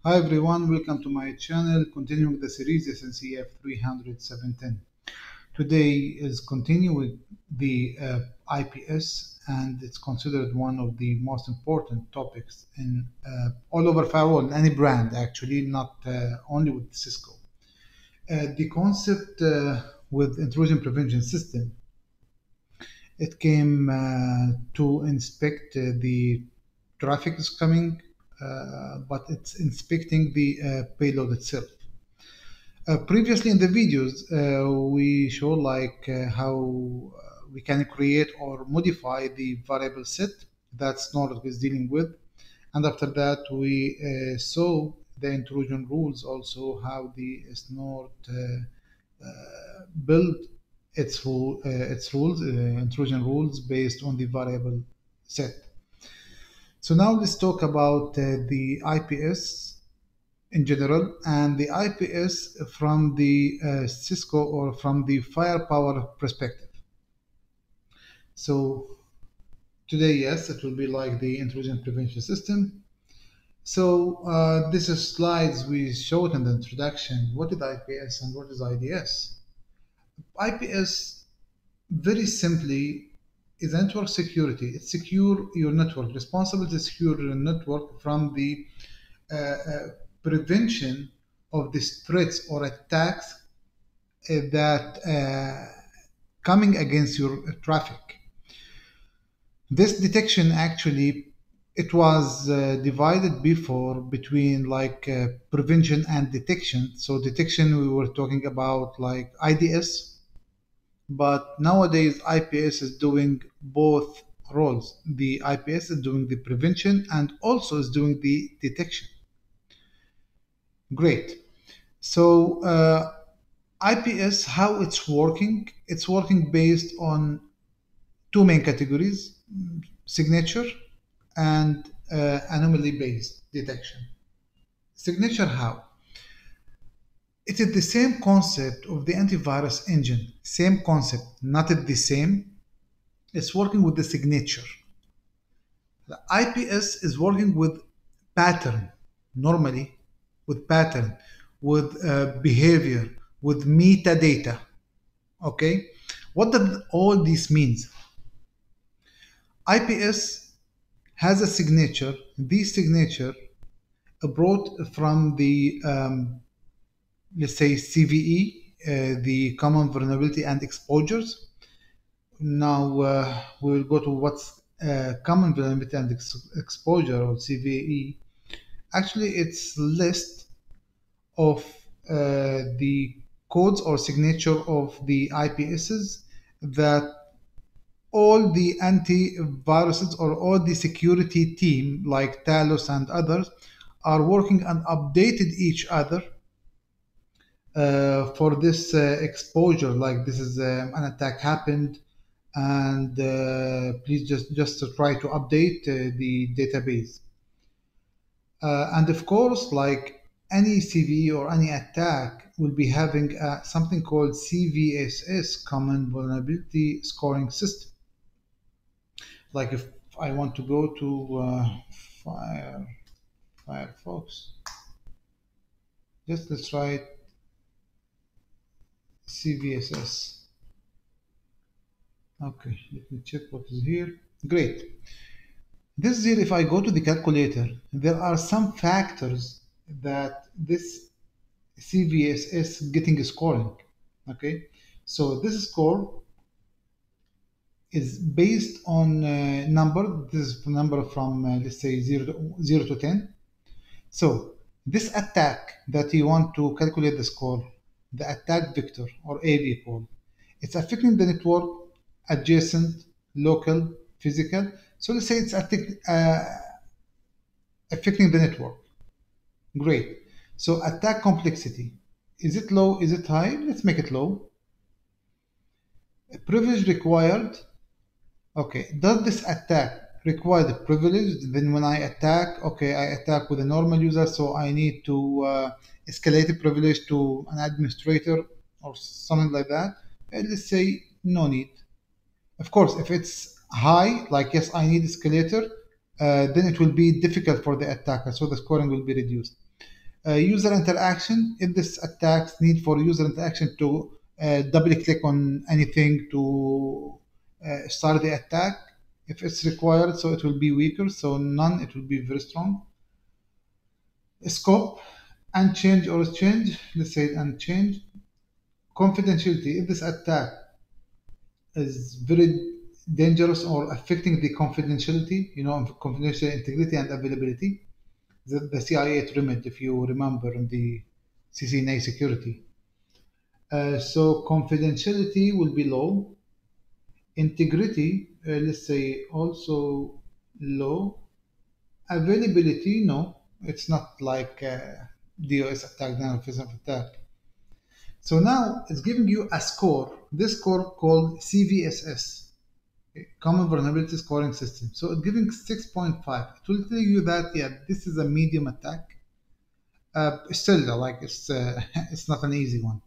Hi everyone, welcome to my channel, continuing the series SNCF 30710. Today is continuing the IPS, and it's considered one of the most important topics in all over firewall, in any brand actually, not only with Cisco. The concept with intrusion prevention system, it came to inspect the traffic is coming, but it's inspecting the payload itself. Previously in the videos, we show how we can create or modify the variable set that snort is dealing with. And after that, we saw the intrusion rules, also how the snort build its rules, intrusion rules based on the variable set. So now let's talk about the IPS in general and the IPS from the Cisco or from the firepower perspective. So today, yes, it will be like the intrusion prevention system. So this is slides we showed in the introduction. What is IPS and what is IDS? IPS, very simply, is network security. It secure your network, responsible to secure your network from the prevention of these threats or attacks that coming against your traffic. This detection actually, it was divided before between prevention and detection. So detection, we were talking about like IDS, but nowadays IPS is doing both roles. The IPS is doing the prevention and also is doing the detection. Great. So IPS, how it's working? It's working based on two main categories: signature and anomaly-based detection. Signature, how? It is the same concept of the antivirus engine. Same concept, not the same. It's working with the signature. The IPS is working with pattern, normally with pattern, with behavior, with metadata. Okay, what does all this means? IPS has a signature. This signature brought from the let's say CVE, the common vulnerability and exposures. Now we will go to what's common vulnerability and exposure, or CVE. Actually, it's list of the codes or signature of the IPSs that all the antiviruses or all the security team like Talos and others are working and updated each other for this exposure. Like this is an attack happened, and please just to try to update the database. And of course, like any CVE or any attack will be having something called CVSS, Common Vulnerability Scoring System. Like if I want to go to Firefox, just let's write CVSS. Okay, let me check what is here. Great. This is here, if I go to the calculator, there are some factors that this CVSS getting scoring. Okay, so this score is based on number. This is the number from let's say 0 to 10. So this attack that you want to calculate the score, the attack vector or AV call, it's affecting the network, adjacent, local, physical. So let's say it's affecting the network. Great. So attack complexity. Is it low? Is it high? Let's make it low. Privilege required. Okay. Does this attack require the privilege? Then when I attack, okay, I attack with a normal user, so I need to escalate the privilege to an administrator or something like that. Let's say no need. Of course, if it's high, like yes, I need escalator, then it will be difficult for the attacker, so the scoring will be reduced. User interaction. If this attacks need for user interaction to double click on anything to start the attack, if it's required, so it will be weaker. So none, it will be very strong. Scope, unchanged or change. Let's say unchanged. Confidentiality. If this attack is very dangerous or affecting the confidentiality, confidential integrity and availability, the CIA trimmed, if you remember, in the CCNA security. So confidentiality will be low. Integrity, let's say, also low. Availability, no, it's not like DOS attack, denial of service attack. So now it's giving you a score. This score called CVSS, Common Vulnerability Scoring System. So it's giving 6.5. It will tell you that, yeah, this is a medium attack. Still, like it's not an easy one.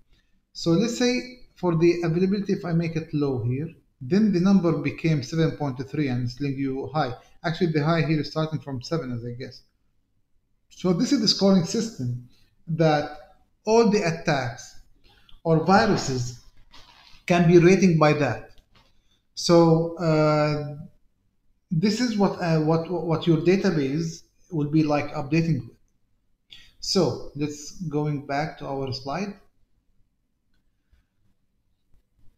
So let's say for the availability, if I make it low here, then the number became 7.3 and it's telling you high. Actually, the high here is starting from 7, as I guess. So this is the scoring system that all the attacks or viruses can be rating by that. So this is what your database will be like updating with. So let's going back to our slide.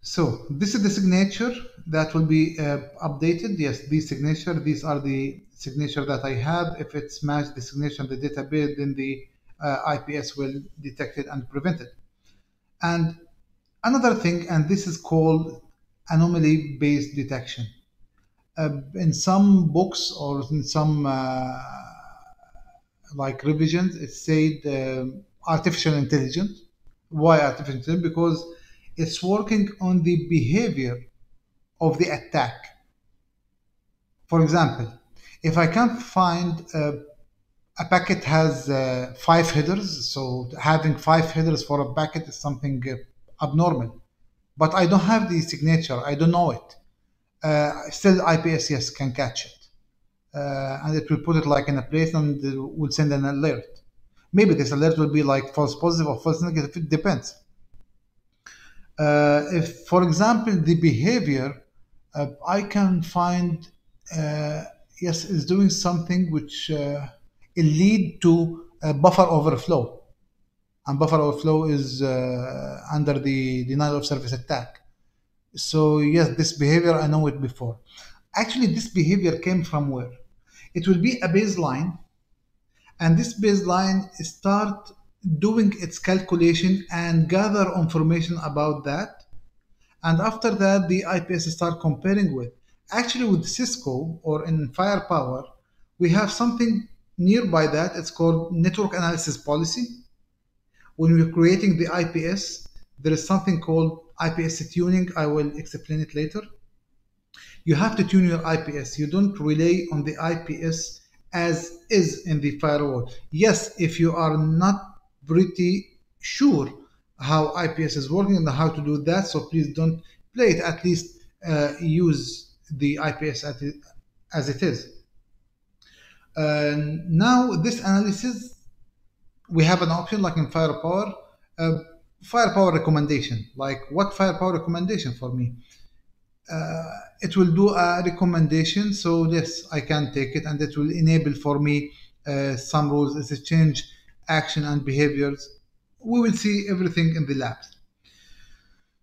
So this is the signature that will be updated. Yes, these signature, these are the signature that I have. If it's matched the signature in the database, then the IPS will detect it and prevent it. And another thing, and this is called anomaly-based detection. In some books or in some like revisions, it said artificial intelligence. Why artificial intelligence? Because it's working on the behavior of the attack. For example, if I can't find a packet has 5 headers, so having 5 headers for a packet is something abnormal. But I don't have the signature, I don't know it. Still, IPS, yes, can catch it. And it will put it like in a place and it will send an alert. Maybe this alert will be like false positive or false negative, it depends. If, for example, the behavior, I can find, yes, is doing something which it lead to buffer overflow. And buffer overflow is under the denial of service attack. So yes, this behavior, I know it before. Actually, this behavior came from where? It will be a baseline, and this baseline start doing its calculation and gather information about that. And after that, the IPS start comparing with. Actually, with Cisco or in Firepower, we have something nearby that. It's called network analysis policy. When we're creating the IPS, there is something called IPS tuning. I will explain it later. You have to tune your IPS. You don't rely on the IPS as is in the firewall. Yes, if you are not pretty sure how IPS is working and how to do that, so please don't play it. At least use the IPS as it is. Now, this analysis, we have an option like in Firepower. Firepower recommendation. Like what Firepower recommendation for me? It will do a recommendation, so yes, I can take it, and it will enable for me some rules as a change action and behaviors. We will see everything in the labs.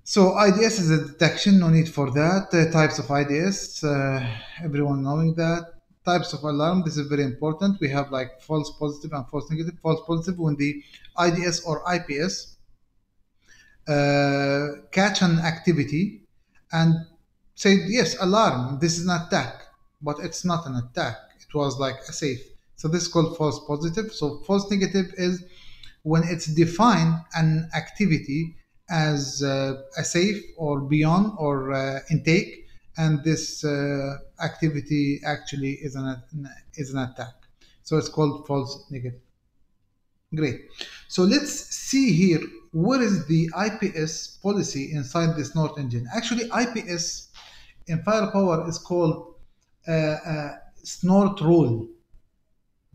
So IDS is a detection, no need for that. Types of IDS, everyone knowing that. Types of alarm, this is very important. We have like false positive and false negative. False positive when the IDS or IPS catch an activity and say, yes, alarm, this is an attack, but it's not an attack. It was like a safe. So this is called false positive. So false negative is when it's defined an activity as a safe or beyond or intake, and this activity actually is an attack. So it's called false negative. Great. So let's see here, where is the IPS policy inside the snort engine? Actually, IPS in Firepower is called snort rule.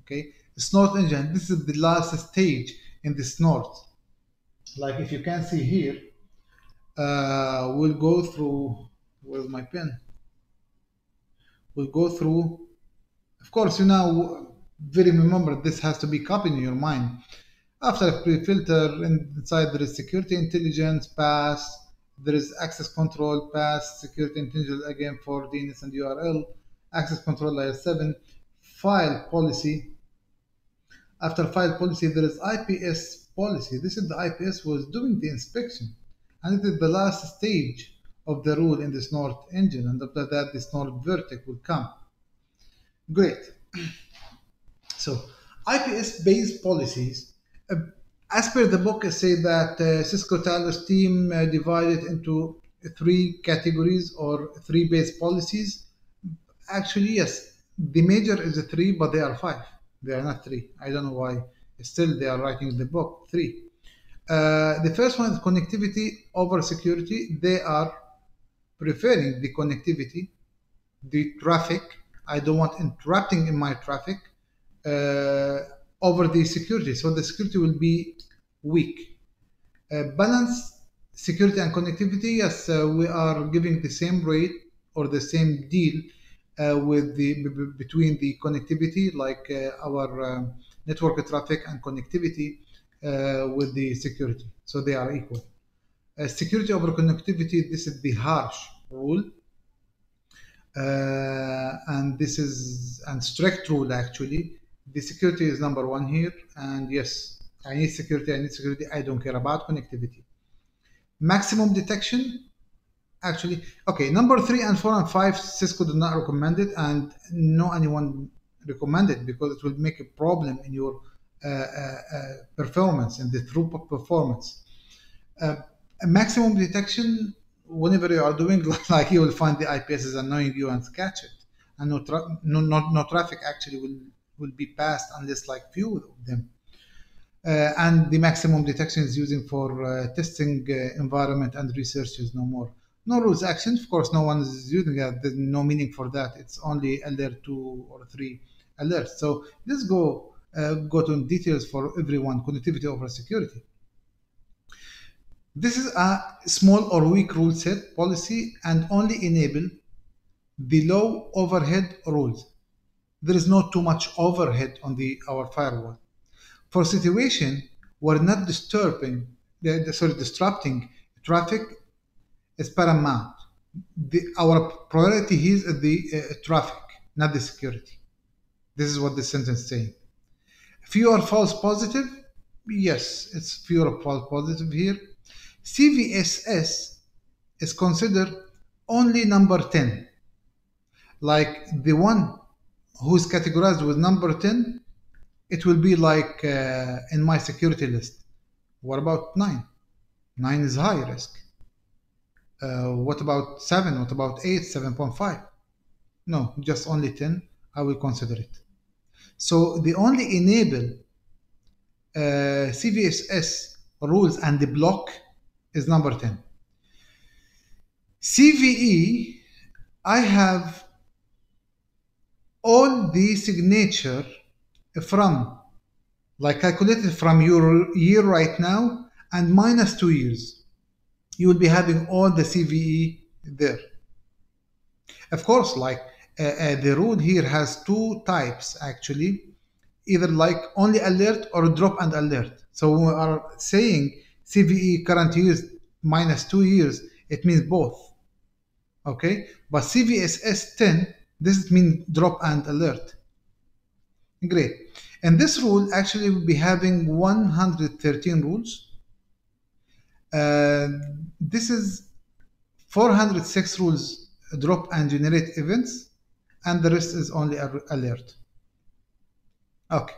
Okay, snort engine. This is the last stage in the snort. Like if you can see here, we'll go through, where's my pen? We'll go through, of course, you now very remember this has to be copied in your mind. After a pre-filter, inside there is security intelligence, pass, there is access control, pass, security intelligence again for DNS and URL, access control layer 7, file policy. After file policy, there is IPS policy. This is the IPS was doing the inspection. And it is the last stage of the rule in the snort engine. And after that, the snort vertex will come. Great. So IPS-based policies, as per the book, say that Cisco Tyler's team divided into 3 categories or 3 base policies. Actually, yes, the major is a 3, but they are 5. They are not 3. I don't know why. Still, they are writing in the book 3. The first one is connectivity over security. They are preferring the connectivity, the traffic. I don't want interrupting in my traffic over the security. So the security will be weak. Balance security and connectivity. Yes, we are giving the same rate or the same deal with the between the connectivity, like our network traffic and connectivity with the security. So they are equal. Security over connectivity. This is the harsh rule. And this is a strict rule actually. The security is number 1 here, and yes, I need security, I don't care about connectivity. Maximum detection, actually, okay, number 3 and 4 and 5, Cisco do not recommend it, and no anyone recommend it because it will make a problem in your performance and the throughput performance. A maximum detection, whenever you are doing, like you will find the IPS is annoying you and catch it, and no traffic actually will be passed unless like few of them. And the maximum detection is using for testing environment and research is no more. No rules action, of course, no one is using that. There's no meaning for that. It's only alert 2 or 3 alerts. So let's go to details for everyone. Connectivity over security. This is a small or weak rule set policy and only enable the low overhead rules. There is not too much overhead on our firewall. For situation where not disrupting traffic is paramount. Our priority here is the traffic, not the security. This is what the sentence is saying. Fewer false positive, yes, it's fewer false positive here. CVSS is considered only number 10. Like the one who's categorized with number 10, it will be like in my security list. What about 9? 9 is high risk. What about 7? What about 8? 7.5? No, just only 10. I will consider it. So the only enable CVSS rules and the block is number 10. CVE, I have all the signature from, like calculated from your year right now and minus 2 years. You will be having all the CVE there. Of course, like the rule here has 2 types actually, either like only alert or drop and alert. So we are saying CVE current years minus 2 years, it means both. Okay, but CVSS 10, this means drop and alert. Great. And this rule actually will be having 113 rules. This is 406 rules drop and generate events, and the rest is only alert. Okay.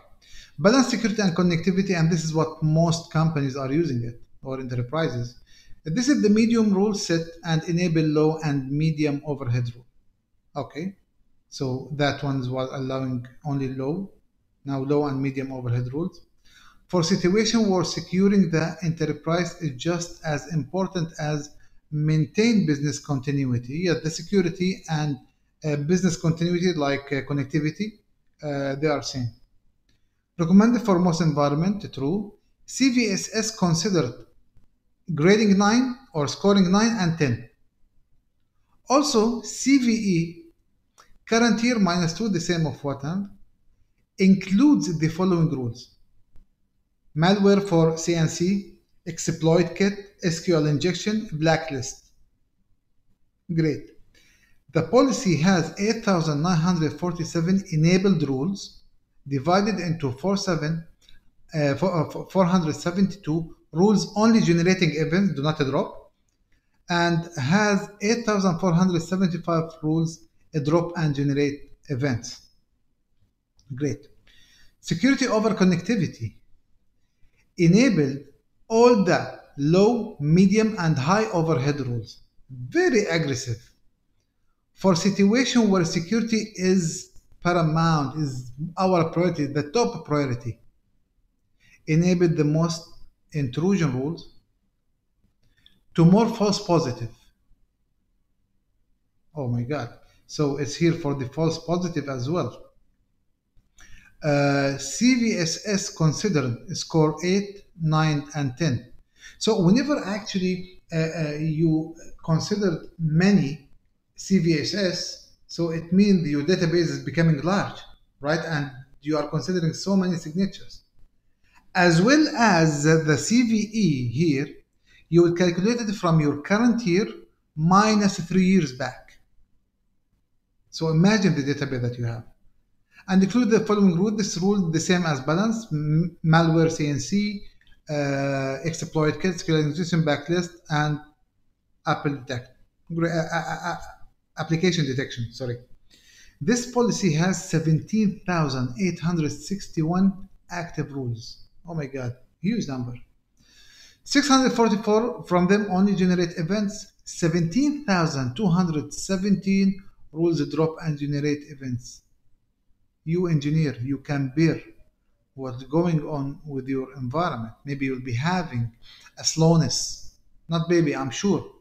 Balance security and connectivity, and this is what most companies are using it, or enterprises. This is the medium rule set and enable low and medium overhead rule. Okay. So that one was allowing only low. Now low and medium overhead rules. For situation where securing the enterprise is just as important as maintain business continuity. Yeah, the security and business continuity like connectivity, they are same. Recommended for most environment, true. CVSS considered grading 9 or scoring 9 and 10. Also, CVE, current year -2, the same of what hand, includes the following rules: malware for CNC, exploit kit, SQL injection, blacklist. Great. The policy has 8,947 enabled rules divided into 472 rules only generating events, do not drop, and has 8,475 rules drop and generate events. Great. Security over connectivity enabled all the low, medium, and high overhead rules. Very aggressive. For situation where security is paramount, is our priority, the top priority. Enabled the most intrusion rules to more false positive. Oh my God. So it's here for the false positive as well. CVSS considered score 8, 9, and 10. So whenever actually you consider many CVSS, so it means your database is becoming large, right? And you are considering so many signatures. As well as the CVE here, you will calculate it from your current year minus 3 years back. So imagine the database that you have. And include the following rule. This rule the same as balance, malware CNC, exploit kit, SQL backlist, and application detection. Sorry. This policy has 17,861 active rules. Oh my God, huge number. 644 from them only generate events. 17,217 rules drop and generate events. You engineer, you can bear what's going on with your environment. Maybe you'll be having a slowness, not maybe, I'm sure.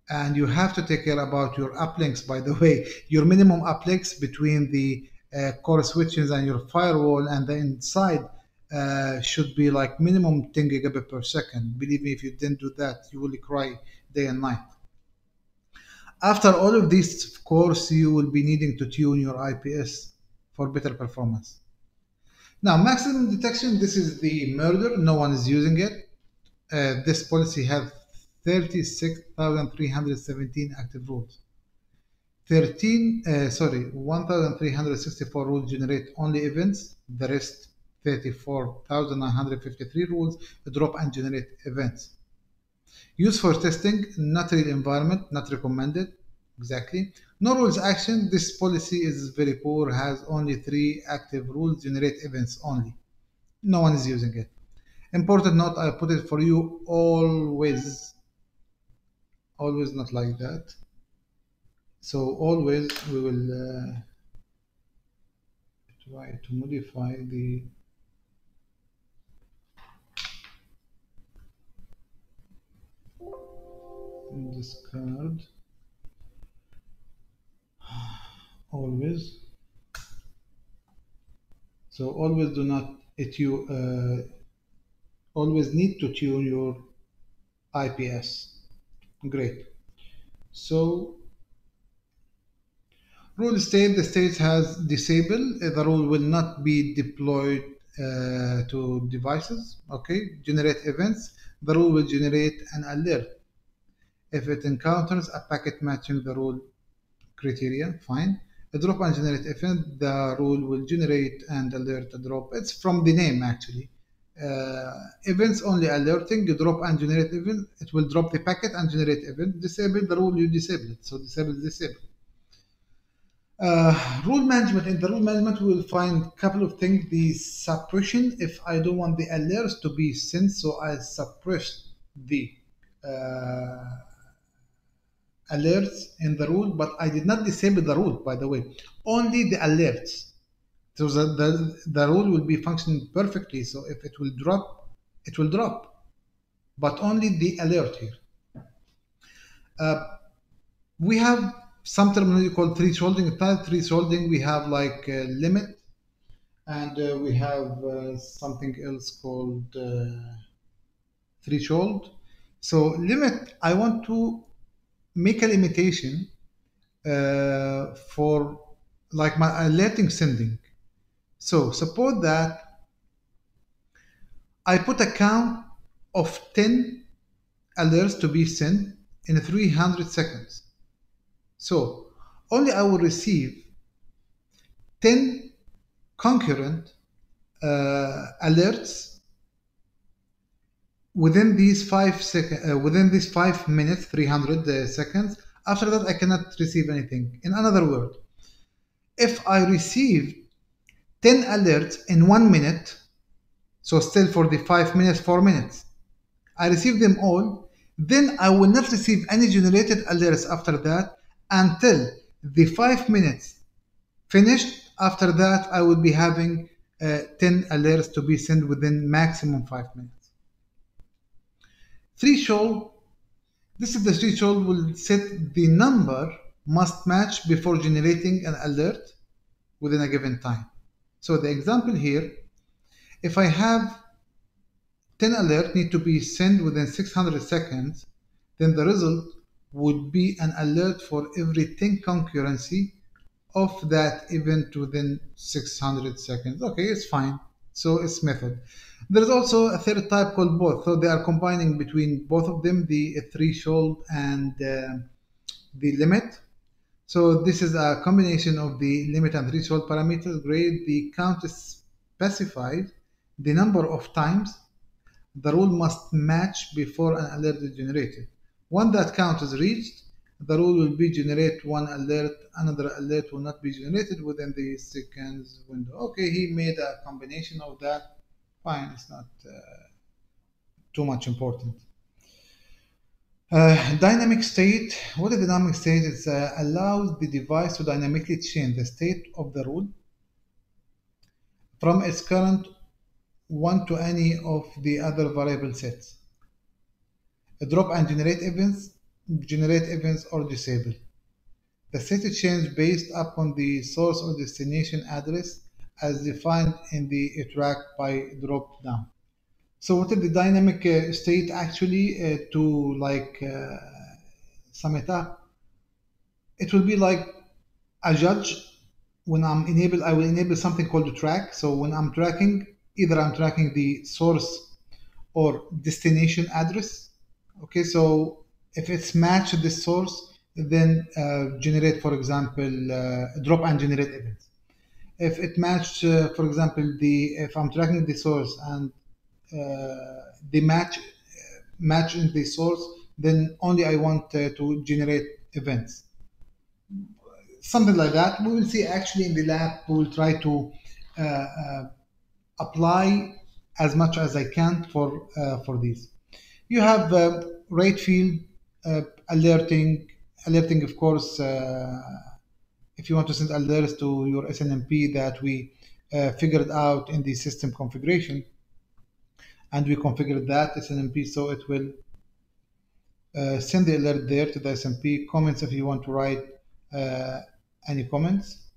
And you have to take care about your uplinks, by the way. Your minimum uplinks between the core switches and your firewall and the inside should be like minimum 10 gigabit per second. Believe me, if you didn't do that, you will cry day and night. After all of this, of course, you will be needing to tune your IPS for better performance. Now, maximum detection, this is the murder. No one is using it. This policy has 36,317 active rules. 1,364 rules generate only events. The rest, 34,953 rules drop and generate events. Use for testing, not real environment, not recommended. Exactly. No rules action. This policy is very poor, has only 3 active rules, generate events only. No one is using it. Important note, I put it for you always. Always not like that. So always we will try to modify this card. Always. So always do not always need to tune your IPS. Great. So rule state, the state has disabled. The rule will not be deployed to devices. Okay. Generate events. The rule will generate an alert if it encounters a packet matching the rule criteria. Fine. A drop and generate event, the rule will generate and alert a drop. It's from the name actually. Events only alerting, you drop and generate event, it will drop the packet and generate event. Disable the rule, you disable it. So disable. Rule management. In the rule management, we will find a couple of things. The suppression, if I don't want the alerts to be sent, so I suppress the alerts in the rule, but I did not disable the rule, by the way, only the alerts. So the rule will be functioning perfectly. So if it will drop, it will drop, but only the alert here. We have some terminology called thresholding. Thresholding, we have like limit, and we have something else called threshold. So limit, I want to make a limitation for like my alerting sending. So suppose that I put a count of 10 alerts to be sent in 300 seconds. So only I will receive 10 concurrent alerts within these 5 minutes, 300 seconds. After that, I cannot receive anything. In another word, if I receive 10 alerts in 1 minute, so still for the 5 minutes, 4 minutes, I receive them all, then I will not receive any generated alerts after that until the 5 minutes finished. After that, I will be having 10 alerts to be sent within maximum 5 minutes. Threshold, this is the threshold will set the number must match before generating an alert within a given time. So the example here, if I have 10 alerts need to be sent within 600 seconds, then the result would be an alert for every 10 concurrency of that event within 600 seconds. Okay, it's fine. So it's method. There's also a third type called both. So they are combining between both of them, the threshold and the limit. So this is a combination of the limit and threshold parameters. Grade the count is specified the number of times the rule must match before an alert is generated. Once that count is reached, the rule will be generate one alert, another alert will not be generated within the seconds window. Okay, he made a combination of that. Fine, it's not too much important. Dynamic state. What is dynamic state? It allows the device to dynamically change the state of the rule from its current one to any of the other variable sets. Drop and generate events or disable. The state change based upon the source or destination address as defined in the track by drop down. So what is the dynamic state actually to like sum it up? It will be like a judge when I will enable something called the track. So when I'm tracking, either I'm tracking the source or destination address. Okay, so if it's matched this source, then generate, for example, drop and generate events. If it matched, for example, if I'm tracking the source and the match in the source, then only I want to generate events. Something like that. We will see actually in the lab. We will try to apply as much as I can for these. You have rate field alerting, of course. If you want to send alerts to your SNMP that we figured out in the system configuration, and we configured that SNMP, so it will send the alert there to the SMP. Comments if you want to write any comments.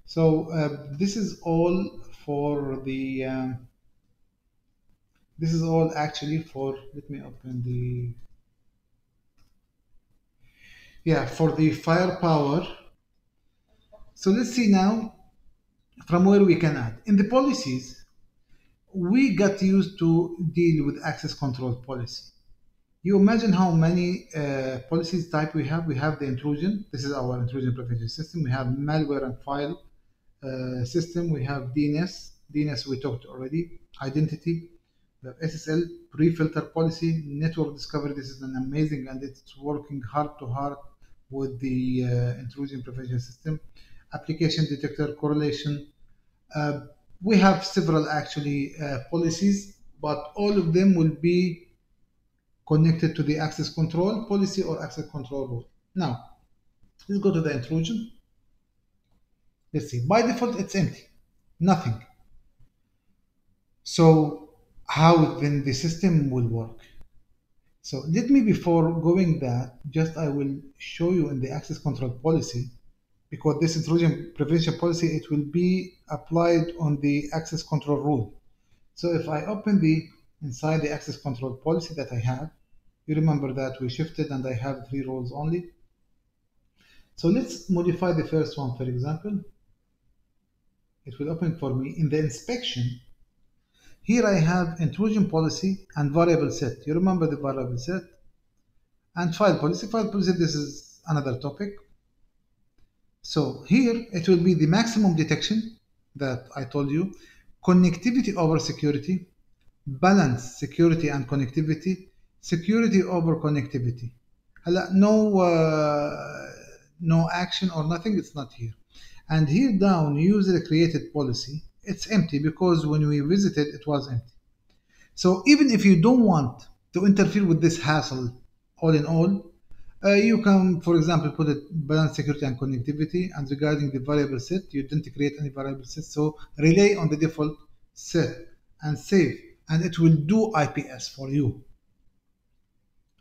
So this is all for the. This is all actually for. Let me open the. Yeah, for the firepower. So let's see now from where we can add. In the policies, we got used to deal with access control policy. You imagine how many policies type we have. We have the intrusion. This is our intrusion prevention system. We have malware and file system. We have DNS. DNS we talked already. Identity. We have SSL, pre-filter policy, network discovery. This is an amazing and it's working heart to heart with the intrusion prevention system. Application detector correlation. We have several actually policies, but all of them will be connected to the access control policy or access control rule. Now, let's go to the intrusion. Let's see. By default, it's empty, nothing. So how then the system will work? So let me, before going that, just I will show you in the access control policy because this intrusion prevention policy, it will be applied on the access control rule. So if I open the inside the access control policy that I have, you remember that we shifted and I have 3 roles only. So let's modify the first one, for example. It will open for me in the inspection. Here I have intrusion policy and variable set. You remember the variable set and file policy. File policy, this is another topic. So here it will be the maximum detection that I told you, connectivity over security, balance security and connectivity, security over connectivity. No action or nothing, it's not here. And here down, user created policy, it's empty because when we visited it was empty. So even if you don't want to interfere with this hassle, all in all, you can, for example, put it balance security and connectivity, and regarding the variable set, you didn't create any variable set, so rely on the default set and save, and it will do IPS for you.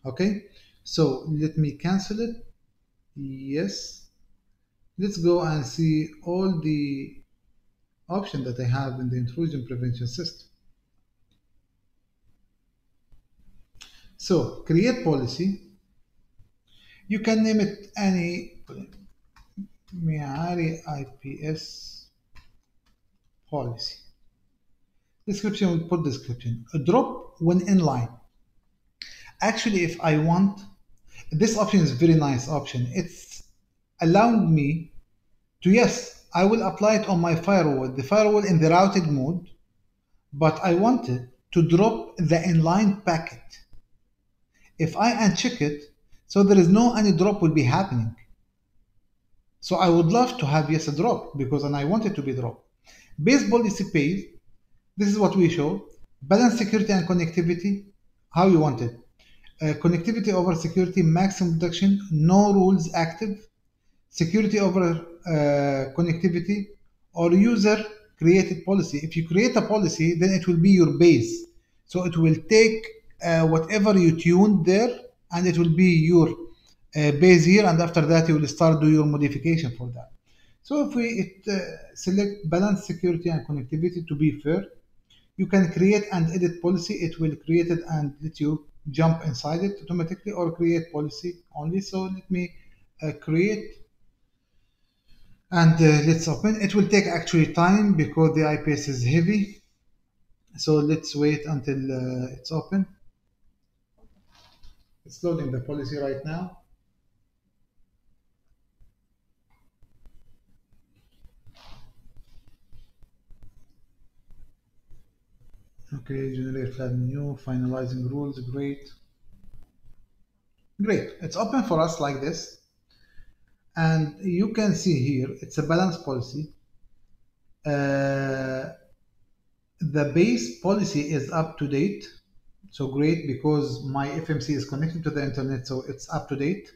Okay, so let me cancel it. Yes, let's go and see all the options that I have in the intrusion prevention system. So create policy. You can name it any معياري IPS policy. Description, we'll put description. A drop when inline. Actually, if I want, this option is a very nice option. It's allowed me to, yes, I will apply it on my firewall, the firewall in the routed mode, but I wanted to drop the inline packet. If I uncheck it, so there is no any drop will be happening. So I would love to have, yes, a drop, because and I want it to be drop. Base policy pays, this is what we show. Balance security and connectivity, how you want it. Connectivity over security, maximum detection, no rules active. Security over connectivity, or user created policy. If you create a policy, then it will be your base. So it will take whatever you tuned there, and it will be your base here, and after that you will start do your modification for that. So if we select balance security and connectivity to be fair, you can create and edit policy. It will create it and let you jump inside it automatically, or create policy only. So let me create, and let's open. It will take actually time because the IPS is heavy. So let's wait until it's open. It's loading the policy right now. Okay, generate flag menu, finalizing rules, great. Great, it's open for us like this. And you can see here, it's a balance policy. The base policy is up to date. So great, because my FMC is connected to the internet, so it's up to date.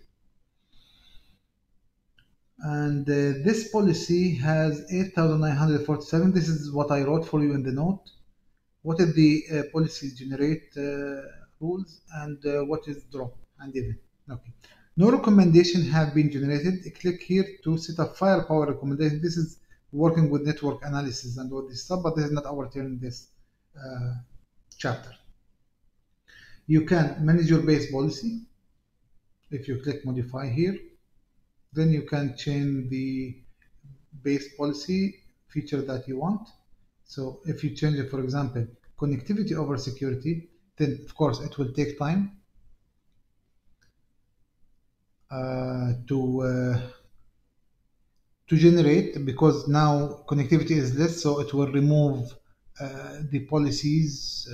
And this policy has 8,947. This is what I wrote for you in the note. What is the policy generate rules, and what is drop and even. Okay. No recommendation have been generated. Click here to set up firepower recommendation. This is working with network analysis and all this stuff, but this is not our turn in this chapter. You can manage your base policy. If you click modify here, then you can change the base policy feature that you want. So if you change it, for example, connectivity over security, then of course it will take time to generate, because now connectivity is less, so it will remove the policies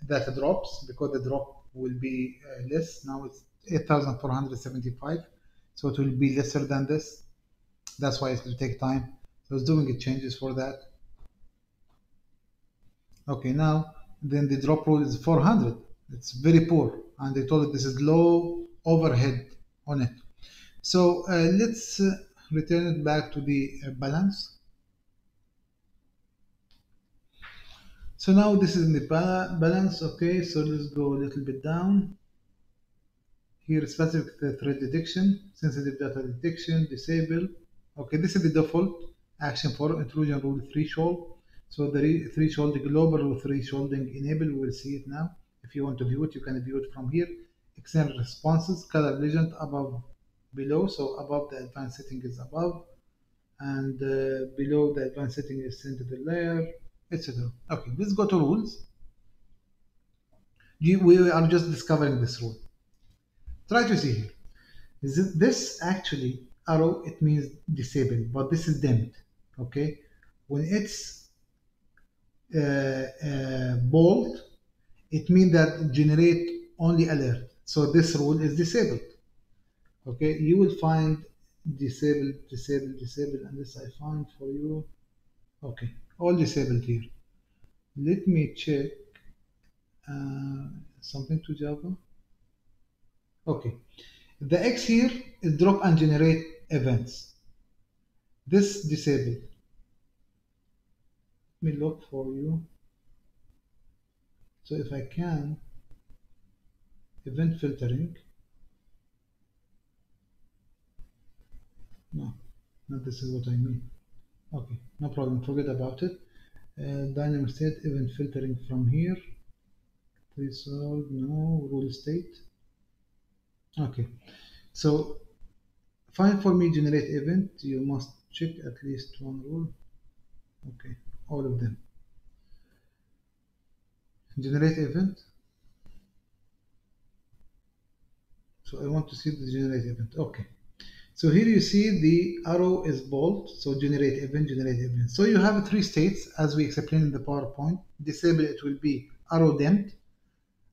that drops, because the drop will be less. Now it's 8,475, so it will be lesser than this. That's why it will take time. So it's doing it changes for that. Okay, now then the drop rule is 400. It's very poor, and they told it this is low overhead on it. So let's return it back to the balance. So now this is in the balance. Okay, so let's go a little bit down. Here, specific threat detection, sensitive data detection, disable. Okay, this is the default action for intrusion rule threshold. So the threshold, the global thresholding enable, we will see it now. If you want to view it, you can view it from here. External responses, color legend above, below. So above the advanced setting is above, and below the advanced setting is sensitive layer, etc. Okay, let's go to rules. We are just discovering this rule. Try to see here. This actually arrow, it means disabled, but this is dimmed. Okay, when it's bold, it means that generate only alert. So this rule is disabled. Okay, you will find disabled, disabled, disabled, and this I find for you. Okay, all disabled here. Let me check something to Java. Okay, the X here is drop and generate events. This disabled. Let me look for you. So if I can, event filtering. No, not this is what I mean. Okay, no problem, forget about it. Dynamic state, event filtering from here. Threshold, no, rule state. Okay, so find for me generate event. You must check at least one rule. Okay, all of them. Generate event. So I want to see the generate event. Okay. So here you see the arrow is bold, so generate event, generate event. So you have three states as we explained in the PowerPoint. Disable, it will be arrow dimmed.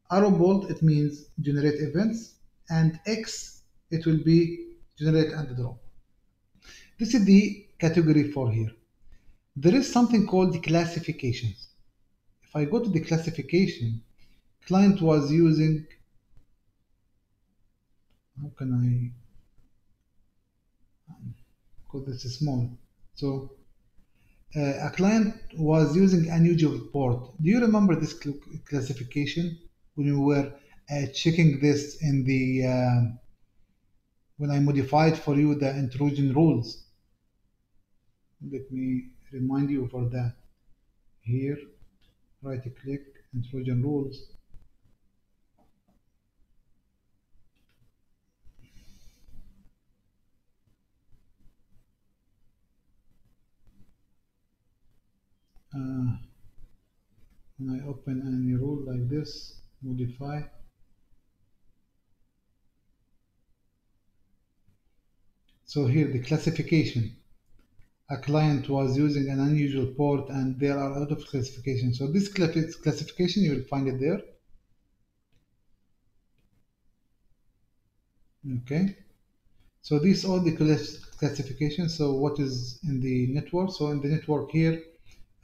Arrow bold, it means generate events. And X, it will be generate and drop. This is the category for here. There is something called the classifications. If I go to the classification, client was using, how can I, because this is small. So a client was using unusual port. Do you remember this classification when we were checking this in the when I modified for you the intrusion rules? Let me remind you for that. Here, right click, intrusion rules. When I open any rule like this, modify. So here the classification. A client was using an unusual port and there are a lot of classifications. So this classification, you will find it there. Okay. So these are the classifications. So what is in the network? So in the network here,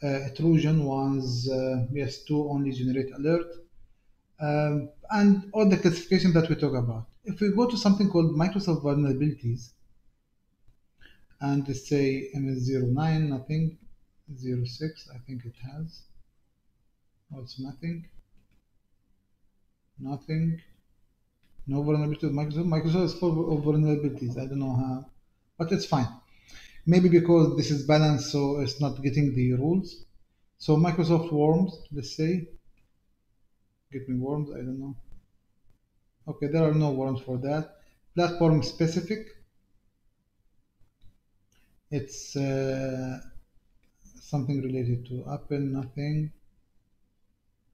intrusion was yes, to only generate alert. And all the classifications that we talk about. If we go to something called Microsoft vulnerabilities, and let's say MS09, nothing, 06, I think it has, also nothing, nothing, no vulnerability with Microsoft. Microsoft is full of vulnerabilities, I don't know how, but it's fine. Maybe because this is balanced, so it's not getting the rules. So Microsoft worms, let's say, get me worms, I don't know. Okay, there are no worms for that. Platform specific, it's something related to Apple, nothing.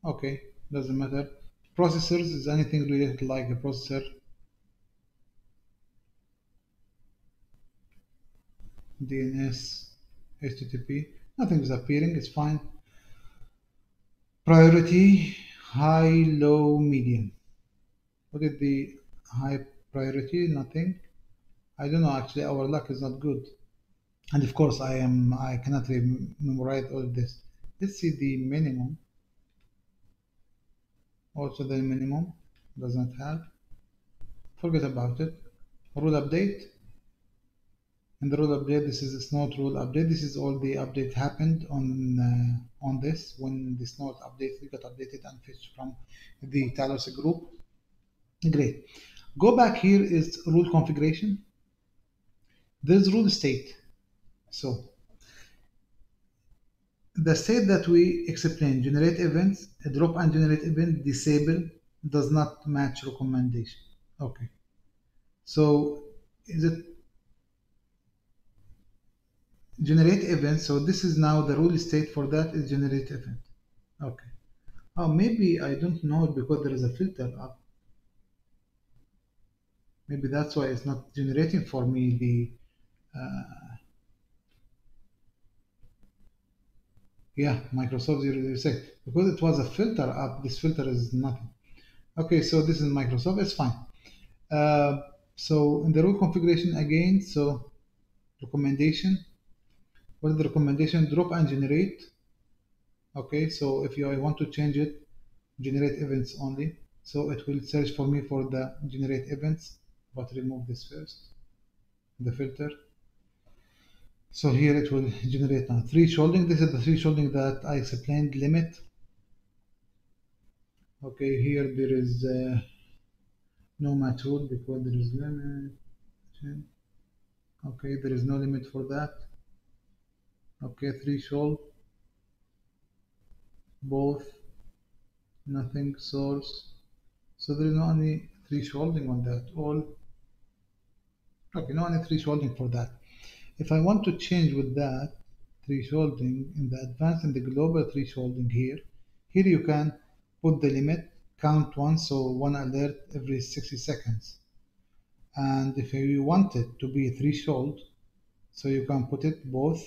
Okay, doesn't matter. Processors is anything related like a processor. DNS, HTTP, nothing is appearing, it's fine. Priority, high, low, medium. What is the high priority? Nothing. I don't know, actually our luck is not good. And of course I cannot memorize all of this. Let's see the minimum. Also the minimum does not have. Forget about it. Rule update. In the rule update, this is a snort rule update. This is all the update happened on this when the snort update got updated and fetched from the Talos group. Great. Go back here is rule configuration. There's rule state. So the state that we explain, generate events, drop and generate event, disable, does not match recommendation. Okay. So is it generate event? So this is now the rule state for that is generate event. Okay. Oh, maybe I don't know it because there is a filter up. Maybe that's why it's not generating for me the, yeah, Microsoft 006. Because it was a filter up, this filter is nothing. Okay, so this is Microsoft, it's fine. So in the rule configuration again, so recommendation, what is the recommendation? Drop and generate. Okay, so if I want to change it, generate events only. So it will search for me for the generate events, but remove this first, the filter. So here it will generate now. Thresholding, this is the thresholding that I explained, limit. Okay, here there is no match rule because there is limit. Okay, there is no limit for that. Okay, threshold, both, nothing, source. So there is no any thresholding on that. All. Okay, no any thresholding for that. If I want to change with that thresholding in the advanced and the global thresholding here you can put the limit, count once, so one alert every 60 seconds. And if you want it to be threshold, so you can put it both.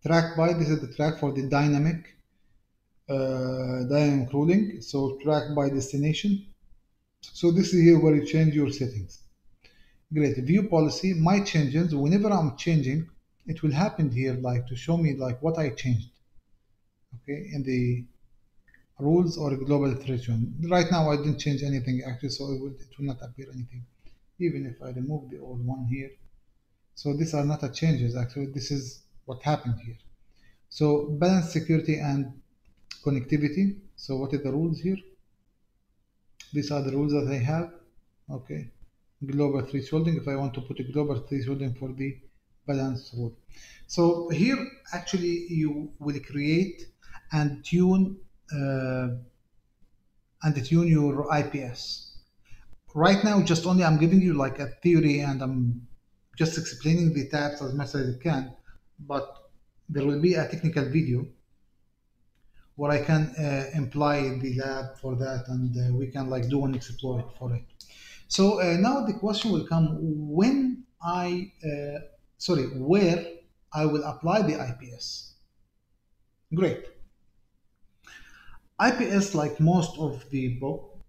Track by, this is the track for the dynamic ruling, so track by destination. So this is here where you change your settings. Great. View policy, my changes, whenever I'm changing, it will happen here like to show me like what I changed. Okay, in the rules or global threshold. Right now I didn't change anything actually, so it will not appear anything. Even if I remove the old one here. So these are not a changes actually, this is what happened here. So balance security and connectivity. So what are the rules here? These are the rules that I have. Okay. Global thresholding, if I want to put a global thresholding for the balance rule. So here actually you will create and tune your IPS. Right now, just only I'm giving you like a theory and I'm just explaining the tabs as much as I can, but there will be a technical video where I can imply the lab for that and we can like do an exploit for it. So now the question will come when where I will apply the IPS. Great. IPS, like most of the book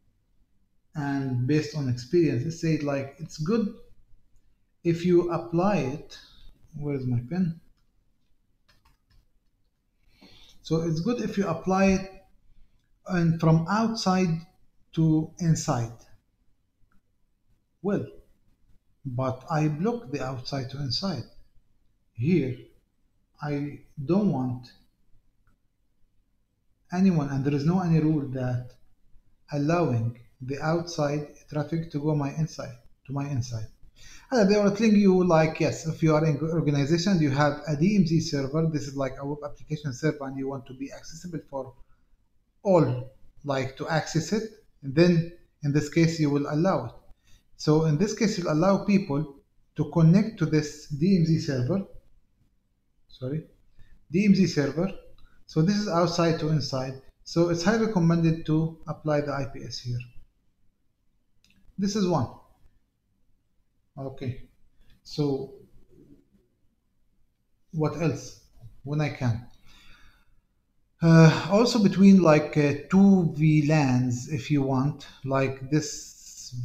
and based on experience, it said like it's good if you apply it. Where is my pen? So it's good if you apply it and from outside to inside. Well, but I block the outside to inside. Here, I don't want anyone, and there is no any rule that allowing the outside traffic to go to my inside. They are telling you like, yes, if you are in organization, you have a DMZ server. This is like a web application server, and you want to be accessible for all, like to access it. And then in this case, you will allow it. So in this case, you'll allow people to connect to this DMZ server. Sorry, DMZ server. So this is outside to inside. So it's highly recommended to apply the IPS here. This is one. Okay. So what else? When I can. Also between like two VLANs, if you want, like this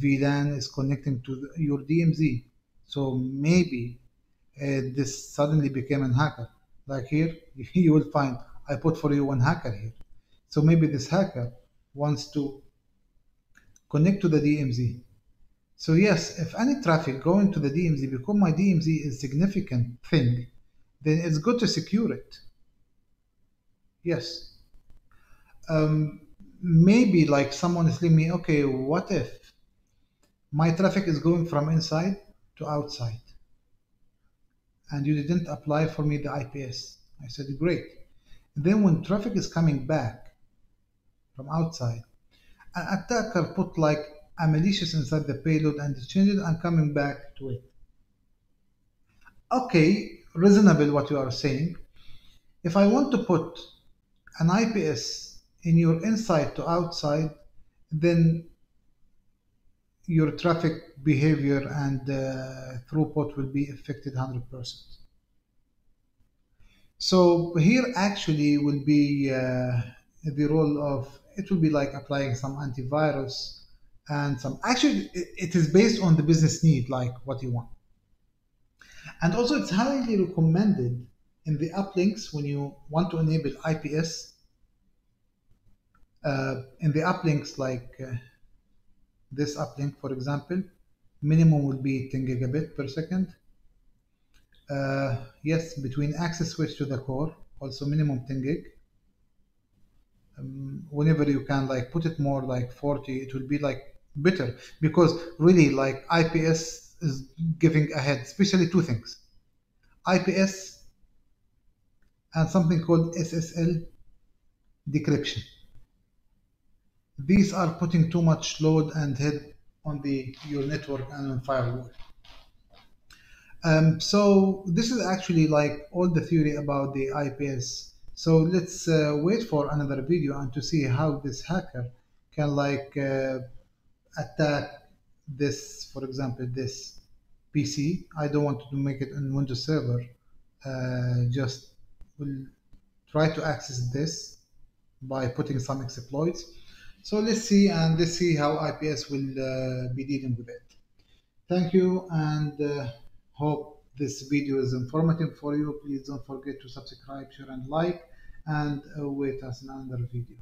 VLAN is connecting to your DMZ. So maybe this suddenly became a hacker. Like here, you will find I put for you one hacker here. So maybe this hacker wants to connect to the DMZ. So yes, if any traffic going to the DMZ, because my DMZ is significant thing, then it's good to secure it. Yes. Maybe like someone is telling me, okay, what if my traffic is going from inside to outside? and you didn't apply for me the IPS. I said, great. Then when traffic is coming back from outside, an attacker put like a malicious inside the payload and changed it and coming back to it. Okay, reasonable what you are saying. If I want to put an IPS in your inside to outside, then your traffic behavior and throughput will be affected 100%. So here actually will be the role of, it will be like applying some antivirus and some, actually it is based on the business need, like what you want. And also it's highly recommended in the uplinks when you want to enable IPS, in the uplinks like this uplink, for example, minimum will be 10 gigabit per second. Yes, between access switch to the core, also minimum 10 gig. Whenever you can like put it more like 40, it will be like better, because really like IPS is giving ahead, especially two things: IPS and something called SSL decryption. These are putting too much load and head on your network and on firewall. So this is actually like all the theory about the IPS. So let's wait for another video and to see how this hacker can like attack this, for example, this PC. I don't want to make it on Windows Server. Just will try to access this by putting some exploits. So let's see, and let's see how IPS will be dealing with it. Thank you, and hope this video is informative for you. Please don't forget to subscribe, share, and like, and wait us in another video.